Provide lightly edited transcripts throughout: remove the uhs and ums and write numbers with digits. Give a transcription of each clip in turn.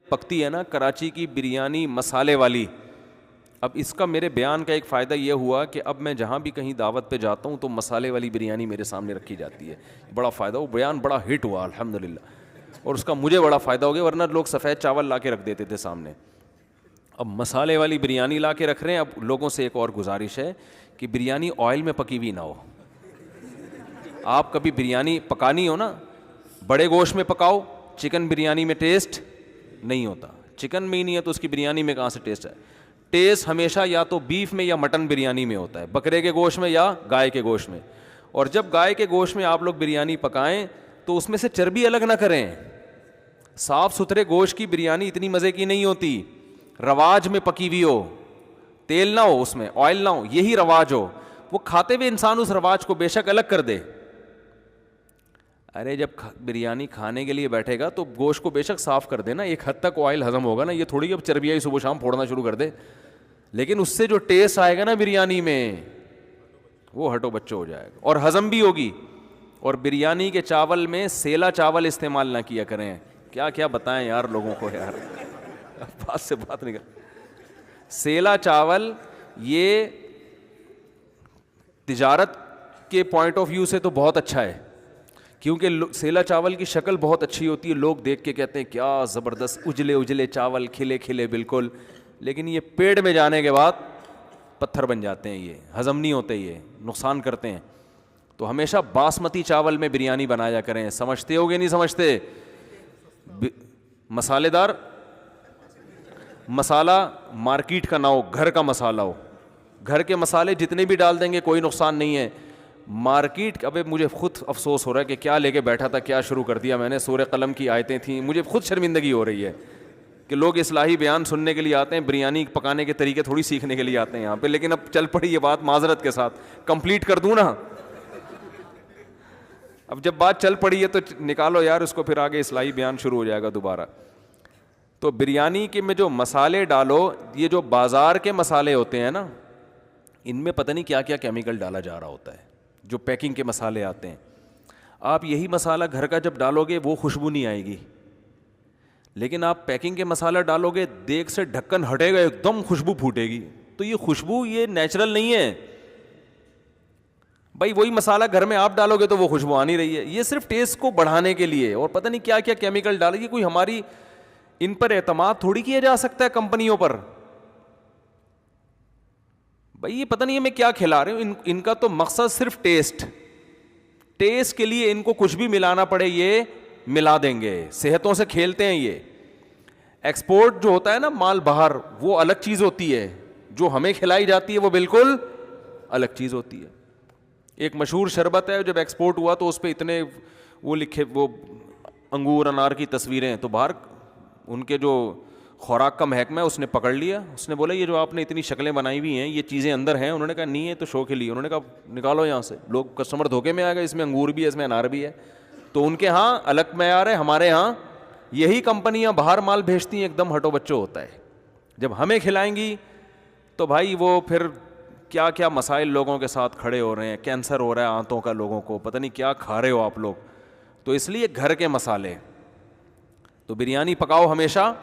پکتی ہے نا کراچی کی بریانی مسالے والی. اب اس کا میرے بیان کا ایک فائدہ یہ ہوا کہ اب میں جہاں بھی کہیں دعوت پہ جاتا ہوں تو مسالے والی بریانی میرے سامنے رکھی جاتی ہے. بڑا فائدہ, وہ بیان بڑا ہٹ ہوا الحمدللہ, اور اس کا مجھے بڑا فائدہ ہو گیا, ورنہ لوگ سفید چاول لا کے رکھ دیتے تھے سامنے. اب مسالے والی بریانی لا کے رکھ رہے ہیں. اب لوگوں سے ایک اور گزارش ہے کہ بریانی آئل میں پکی ہوئی نہ ہو. آپ کبھی بریانی پکانی ہو نا, بڑے گوشت میں پکاؤ, چکن بریانی میں ٹیسٹ نہیں ہوتا. چکن میں ہی نہیں ہے تو اس کی بریانی میں کہاں سے ٹیسٹ ہے؟ ٹیسٹ ہمیشہ یا تو بیف میں یا مٹن بریانی میں ہوتا ہے, بکرے کے گوشت میں یا گائے کے گوشت میں. اور جب گائے کے گوشت میں آپ لوگ بریانی پکائیں تو اس میں سے چربی الگ نہ کریں. صاف ستھرے گوشت کی بریانی اتنی مزے کی نہیں ہوتی. رواج میں پکی ہوئی ہو, تیل نہ ہو اس میں, آئل نہ ہو, یہی رواج ہو. وہ کھاتے ہوئے انسان اس رواج کو بے شک الگ کر دے. ارے جب بریانی کھانے کے لیے بیٹھے گا تو گوشت کو بے شک صاف کر دینا, ایک حد تک آئل ہضم ہوگا نا. یہ تھوڑی اب چربیائی صبح شام پھوڑنا شروع کر دے, لیکن اس سے جو ٹیسٹ آئے گا نا بریانی میں, وہ ہٹو بچو ہو جائے گا اور ہضم بھی ہوگی. اور بریانی کے چاول میں سیلا چاول استعمال نہ کیا کریں. کیا کیا بتائیں یار لوگوں کو یار, بات سے بات نہیں کر. سیلا چاول یہ تجارت کے پوائنٹ آف ویو سے تو بہت اچھا ہے, کیونکہ سیلا چاول کی شکل بہت اچھی ہوتی ہے. لوگ دیکھ کے کہتے ہیں کیا زبردست اجلے اجلے چاول, کھلے کھلے بالکل, لیکن یہ پیٹ میں جانے کے بعد پتھر بن جاتے ہیں, یہ ہضم نہیں ہوتے, یہ نقصان کرتے ہیں. تو ہمیشہ باسمتی چاول میں بریانی بنایا کریں. سمجھتے ہو گے نہیں سمجھتے؟ مسالے دار مسالہ مارکیٹ کا نہ ہو, گھر کا مسالہ ہو. گھر کے مسالے جتنے بھی ڈال دیں گے کوئی نقصان نہیں ہے. مارکیٹ, ابے مجھے خود افسوس ہو رہا ہے کہ کیا لے کے بیٹھا تھا, کیا شروع کر دیا میں نے. سورہ قلم کی آیتیں تھیں, مجھے خود شرمندگی ہو رہی ہے کہ لوگ اصلاحی بیان سننے کے لیے آتے ہیں, بریانی پکانے کے طریقے تھوڑی سیکھنے کے لیے آتے ہیں یہاں پہ. لیکن اب چل پڑی یہ بات, معذرت کے ساتھ کمپلیٹ کر دوں نا. اب جب بات چل پڑی ہے تو نکالو یار اس کو, پھر آگے اصلاحی بیان شروع ہو جائے گا دوبارہ. تو بریانی کے میں جو مسالے ڈالو, یہ جو بازار کے مسالے ہوتے ہیں نا, ان میں پتہ نہیں کیا کیا کیمیکل ڈالا جا رہا ہوتا ہے. جو پیکنگ کے مسالے آتے ہیں, آپ یہی مسالہ گھر کا جب ڈالو گے وہ خوشبو نہیں آئے گی. لیکن آپ پیکنگ کے مسالہ ڈالو گے, دیگ سے ڈھکن ہٹے گا ایک دم خوشبو پھوٹے گی. تو یہ خوشبو یہ نیچرل نہیں ہے بھائی. وہی مسالہ گھر میں آپ ڈالو گے تو وہ خوشبو آ نہیں رہی ہے. یہ صرف ٹیسٹ کو بڑھانے کے لیے, اور پتہ نہیں کیا کیا کیمیکل ڈالے گی. کوئی ہماری ان پر اعتماد تھوڑی کیا جا سکتا ہے کمپنیوں پر. بھائی یہ پتہ نہیں ہمیں کیا کھلا رہے ہو. ان کا تو مقصد صرف ٹیسٹ کے لیے ان کو کچھ بھی ملانا پڑے یہ ملا دیں گے. صحتوں سے کھیلتے ہیں یہ. ایکسپورٹ جو ہوتا ہے نا مال باہر, وہ الگ چیز ہوتی ہے. جو ہمیں کھلائی جاتی ہے وہ بالکل الگ چیز ہوتی ہے. ایک مشہور شربت ہے, جب ایکسپورٹ ہوا تو اس پہ اتنے وہ لکھے, وہ انگور انار کی تصویریں, تو باہر ان کے جو خوراک کا محکمہ ہے اس نے پکڑ لیا. اس نے بولا یہ جو آپ نے اتنی شکلیں بنائی ہوئی ہیں یہ چیزیں اندر ہیں؟ انہوں نے کہا نہیں ہے تو شو کے لیے. انہوں نے کہا نکالو یہاں سے. لوگ کسٹمر دھوکے میں آ گئے, اس میں انگور بھی ہے, اس میں انار بھی ہے. تو ان کے ہاں الگ معیار ہے, ہمارے ہاں یہی کمپنیاں باہر مال بھیجتی ہیں ایک دم ہٹو بچو ہوتا ہے. جب ہمیں کھلائیں گی تو بھائی وہ پھر کیا کیا مسائل لوگوں کے ساتھ کھڑے ہو رہے ہیں. کینسر ہو رہا ہے آنتوں کا لوگوں کو, پتہ نہیں کیا کھا رہے ہو آپ لوگ. تو اس لیے گھر کے مسالے. تو بریانی پکاؤ ہمیشہ,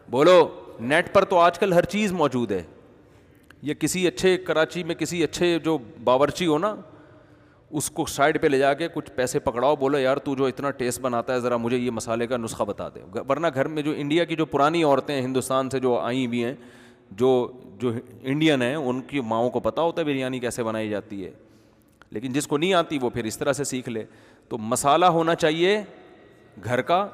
بولو نیٹ پر تو آج کل ہر چیز موجود ہے. یہ کسی اچھے کراچی میں کسی اچھے جو باورچی ہو نا, اس کو سائڈ پہ لے جا کے کچھ پیسے پکڑاؤ, بولو یار تو جو اتنا ٹیسٹ بناتا ہے ذرا مجھے یہ مسالے کا نسخہ بتا دے. ورنہ گھر میں جو انڈیا کی جو پرانی عورتیں ہیں ہندوستان سے جو آئی ہوئی ہیں, جو انڈین ہیں, ان کی ماؤں کو پتہ ہوتا ہے بریانی کیسے بنائی جاتی ہے. لیکن جس کو نہیں آتی وہ پھر اس طرح سے سیکھ لے. تو مسالہ ہونا چاہیے گھر کا.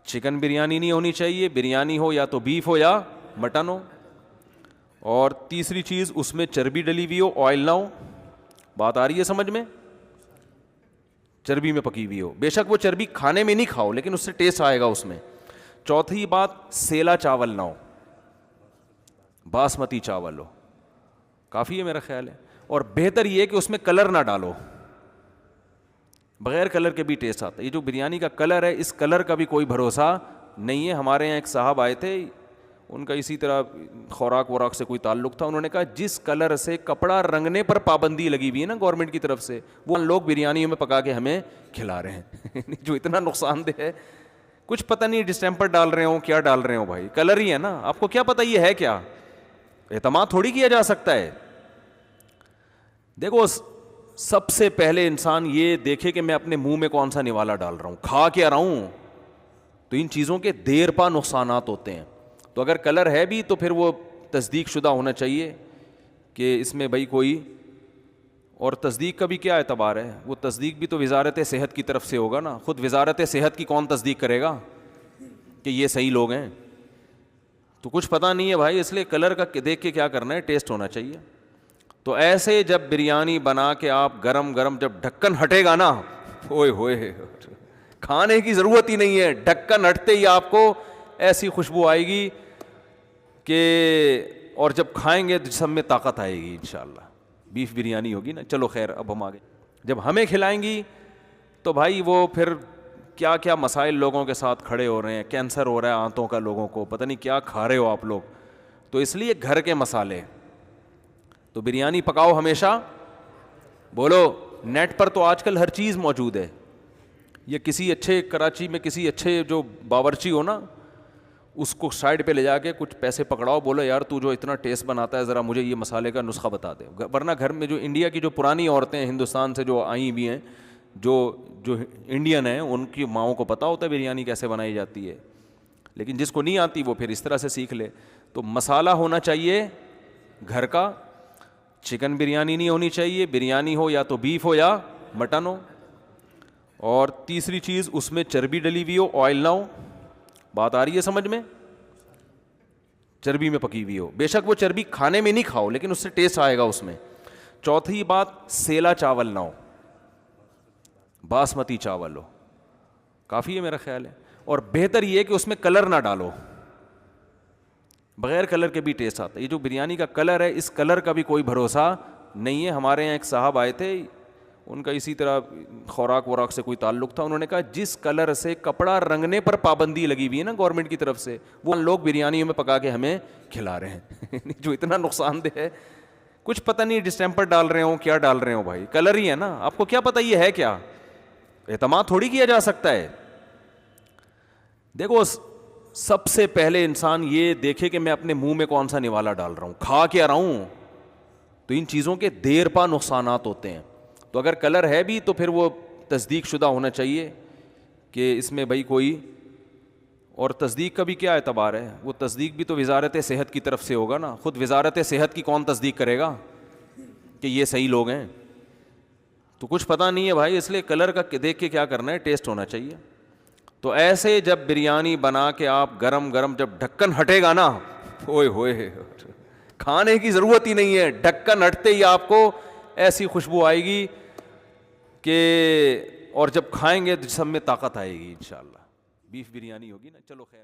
چکن بریانی نہیں ہونی چاہیے, بریانی ہو یا تو بیف ہو یا مٹن ہو. اور تیسری چیز, اس میں چربی ڈلی ہوئی ہو, آئل نہ ہو. بات آ رہی ہے سمجھ میں؟ چربی میں پکی ہوئی ہو. بے شک وہ چربی کھانے میں نہیں کھاؤ لیکن اس سے ٹیسٹ آئے گا اس میں. چوتھی بات, سیلا چاول نہ ہو, باسمتی چاول ہو, کافی ہے میرا خیال ہے. اور بہتر یہ کہ اس میں کلر نہ ڈالو, بغیر کلر کے بھی ٹیسٹ آتا ہے. یہ جو بریانی کا کلر ہے, اس کلر کا بھی کوئی بھروسہ نہیں ہے. ہمارے یہاں ایک صاحب آئے تھے, ان کا اسی طرح خوراک وراک سے کوئی تعلق تھا. انہوں نے کہا جس کلر سے کپڑا رنگنے پر پابندی لگی ہوئی ہے نا گورنمنٹ کی طرف سے, وہ لوگ بریانیوں میں پکا کے ہمیں کھلا رہے ہیں جو اتنا نقصان دہ ہے کچھ پتہ نہیں ڈسٹمپر ڈال رہے ہوں کیا ڈال رہے ہوں بھائی, کلر ہی ہے نا, آپ کو کیا پتہ یہ ہے کیا, اعتماد تھوڑی کیا جا سکتا ہے. دیکھو سب سے پہلے انسان یہ دیکھے کہ میں اپنے منہ میں کون سا نوالا ڈال رہا ہوں, کھا کیا رہا ہوں, تو ان چیزوں کے دیر پا نقصانات ہوتے ہیں. تو اگر کلر ہے بھی تو پھر وہ تصدیق شدہ ہونا چاہیے کہ اس میں بھائی کوئی, اور تصدیق کا بھی کیا اعتبار ہے, وہ تصدیق بھی تو وزارت صحت کی طرف سے ہوگا نا, خود وزارت صحت کی کون تصدیق کرے گا کہ یہ صحیح لوگ ہیں. تو کچھ پتہ نہیں ہے بھائی, اس لیے کلر کا دیکھ کے کیا کرنا ہے, ٹیسٹ ہونا چاہیے. تو ایسے جب بریانی بنا کے آپ گرم گرم جب ڈھکن ہٹے گا نا, اوئے ہوئے, کھانے کی ضرورت ہی نہیں ہے, ڈھکن ہٹتے ہی آپ کو ایسی خوشبو آئے گی کہ, اور جب کھائیں گے تو جسم میں طاقت آئے گی انشاءاللہ. بیف بریانی ہوگی نا. چلو خیر, اب ہم آگے, جب ہمیں کھلائیں گی تو بھائی وہ پھر کیا کیا مسائل لوگوں کے ساتھ کھڑے ہو رہے ہیں, کینسر ہو رہا ہے آنتوں کا لوگوں کو, پتہ نہیں کیا کھا رہے ہو آپ لوگ. تو اس لیے گھر کے مسالے, تو بریانی پکاؤ ہمیشہ, بولو نیٹ پر تو آج کل ہر چیز موجود ہے. یہ کسی اچھے کراچی میں کسی اچھے جو باورچی ہو نا, اس کو سائڈ پہ لے جا کے کچھ پیسے پکڑاؤ, بولو یار تو جو اتنا ٹیسٹ بناتا ہے ذرا مجھے یہ مسالے کا نسخہ بتا دے. ورنہ گھر میں جو انڈیا کی جو پرانی عورتیں ہیں ہندوستان سے جو آئی بھی ہیں, جو انڈین ہیں, ان کی ماؤں کو پتہ ہوتا ہے بریانی کیسے بنائی جاتی ہے, لیکن جس کو نہیں آتی وہ پھر اس طرح سے سیکھ لے. تو مسالہ ہونا چاہیے گھر کا, چکن بریانی نہیں ہونی چاہیے, بریانی ہو یا تو بیف ہو یا مٹن ہو. اور تیسری چیز, اس میں چربی ڈلی ہوئی ہو, آئل نہ ہو. بات آ رہی ہے سمجھ میں, چربی میں پکی ہوئی ہو. بے شک وہ چربی کھانے میں نہیں کھاؤ لیکن اس سے ٹیسٹ آئے گا اس میں. چوتھی بات, سیلا چاول نہ ہو, باسمتی چاول ہو, کافی ہے میرا خیال ہے. اور بہتر یہ ہے کہ اس میں کلر نہ ڈالو, بغیر کلر کے بھی ٹیسٹ آتا ہے. یہ جو بریانی کا کلر ہے, اس کلر کا بھی کوئی بھروسہ نہیں ہے. ہمارے یہاں ایک صاحب آئے تھے, ان کا اسی طرح خوراک وراک سے کوئی تعلق تھا. انہوں نے کہا جس کلر سے کپڑا رنگنے پر پابندی لگی ہوئی ہے نا گورنمنٹ کی طرف سے, وہ لوگ بریانیوں میں پکا کے ہمیں کھلا رہے ہیں جو اتنا نقصان دہ ہے. کچھ پتہ نہیں ڈسٹمپر ڈال رہے ہوں کیا ڈال رہے ہوں بھائی, کلر ہی ہے نا, آپ کو کیا پتہ یہ ہے کیا, اعتماد تھوڑی کیا جا سکتا ہے. دیکھو سب سے پہلے انسان یہ دیکھے کہ میں اپنے منہ میں کون سا نوالا ڈال رہا ہوں, کھا کیا رہا ہوں, تو ان چیزوں کے دیر پا نقصانات ہوتے ہیں. تو اگر کلر ہے بھی تو پھر وہ تصدیق شدہ ہونا چاہیے کہ اس میں بھائی کوئی, اور تصدیق کا بھی کیا اعتبار ہے, وہ تصدیق بھی تو وزارت صحت کی طرف سے ہوگا نا. خود وزارت صحت کی کون تصدیق کرے گا کہ یہ صحیح لوگ ہیں. تو کچھ پتہ نہیں ہے بھائی, اس لیے کلر کا دیکھ کے کیا کرنا ہے, ٹیسٹ ہونا چاہیے. تو ایسے جب بریانی بنا کے آپ گرم گرم جب ڈھکن ہٹے گا نا, اوئے ہوئے, کھانے کی ضرورت ہی نہیں ہے, ڈھکن ہٹتے ہی آپ کو ایسی خوشبو آئے گی کہ, اور جب کھائیں گے تو جسم میں طاقت آئے گی انشاءاللہ. بیف بریانی ہوگی نا. چلو خیر.